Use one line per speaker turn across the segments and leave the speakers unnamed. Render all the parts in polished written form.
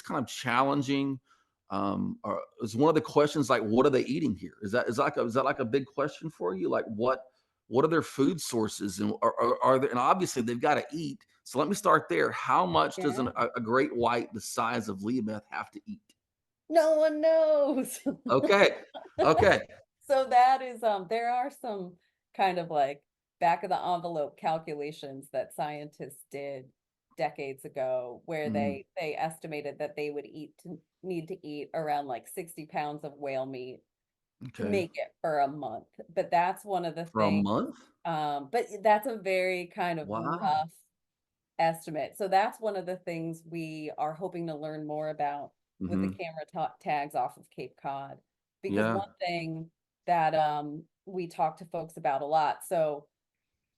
kind of challenging? Or is one of the questions like, what are they eating here? Is that like a big question for you? Like, what are their food sources, and are there? And obviously, they've got to eat. So let me start there. How much does
Yeah.
a great white the size of Leah have to eat?
No one knows.
Okay, okay.
So that is, there are some kind of like back of the envelope calculations that scientists did decades ago where
Mhm.
they estimated that they would need to eat around like 60 pounds of whale meat to
Okay.
make it for a month. But that's one of the
For a
things,
month?
but that's a very kind of
Wow.
rough estimate. So that's one of the things we are hoping to learn more about with the
Mhm.
camera tags off of Cape Cod. Because
Yeah.
one thing that we talk to folks about a lot. So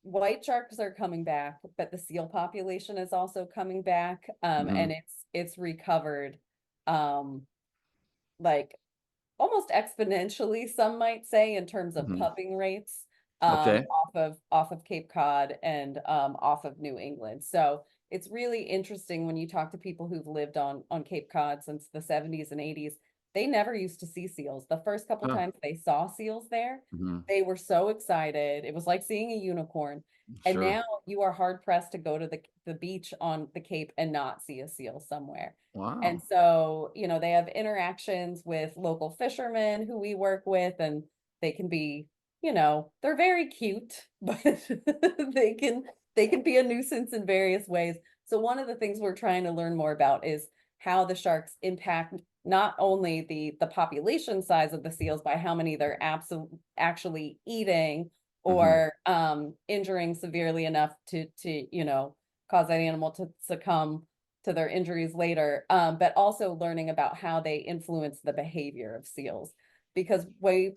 white sharks are coming back, but the seal population is also coming back. And
Mhm.
it's recovered like almost exponentially, some might say, in terms of
Mhm.
pupping rates,
Okay.
off of Cape Cod and, off of New England. So it's really interesting when you talk to people who've lived on Cape Cod since the 70s and 80s. They never used to see seals. The first couple
Huh.
times they saw seals there,
Mhm.
they were so excited. It was like seeing a unicorn. And
Sure.
now you are hard pressed to go to the beach on the Cape and not see a seal somewhere. And
Wow.
so, they have interactions with local fishermen who we work with, and they can be, they're very cute, but they can be a nuisance in various ways. So one of the things we're trying to learn more about is how the sharks impact not only the population size of the seals by how many they're actually eating
Mhm.
or injuring severely enough to cause that animal to succumb to their injuries later, but also learning about how they influence the behavior of seals. Because we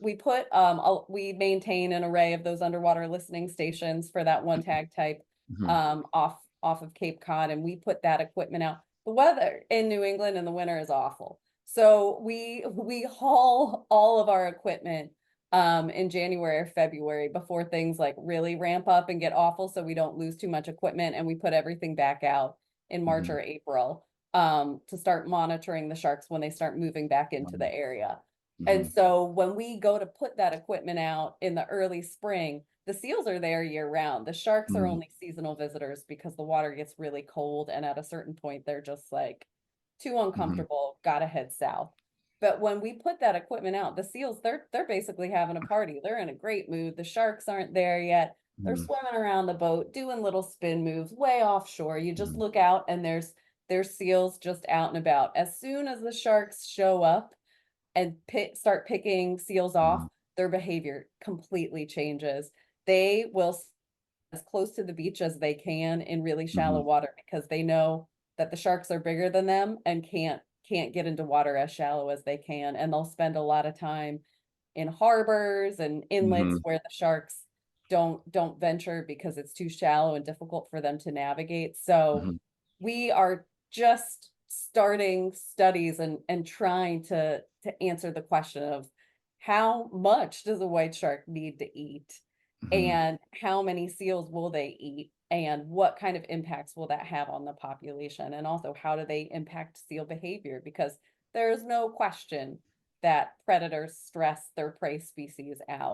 maintain an array of those underwater listening stations for that one tag type
Mhm.
off of Cape Cod, and we put that equipment out. The weather in New England in the winter is awful, so we haul all of our equipment in January or February before things like really ramp up and get awful, so we don't lose too much equipment, and we put everything back out in March
Mhm.
or April, to start monitoring the sharks when they start moving back into
Wow.
the area. And
Mhm.
so when we go to put that equipment out in the early spring, the seals are there year round. The sharks are
Mhm.
only seasonal visitors because the water gets really cold, and at a certain point, they're just like too
Mhm.
uncomfortable, gotta head south. But when we put that equipment out, the seals, they're basically having a party. They're in a great mood. The sharks aren't there yet. They're
Mhm.
swimming around the boat, doing little spin moves way offshore. You just
Mhm.
look out and there's seals just out and about. As soon as the sharks show up and start picking seals off,
Mhm.
their behavior completely changes. They will as close to the beach as they can in really shallow
Mhm.
water because they know that the sharks are bigger than them and can't get into water as shallow as they can, and they'll spend a lot of time in harbors and inlets
Mhm.
where the sharks don't venture because it's too shallow and difficult for them to navigate. So
Mhm.
we are just starting studies and trying to answer the question of how much does a white shark need to eat
Mhm.
and how many seals will they eat and what kind of impacts will that have on the population, and also how do they impact seal behavior, because there's no question that predators stress their prey species out.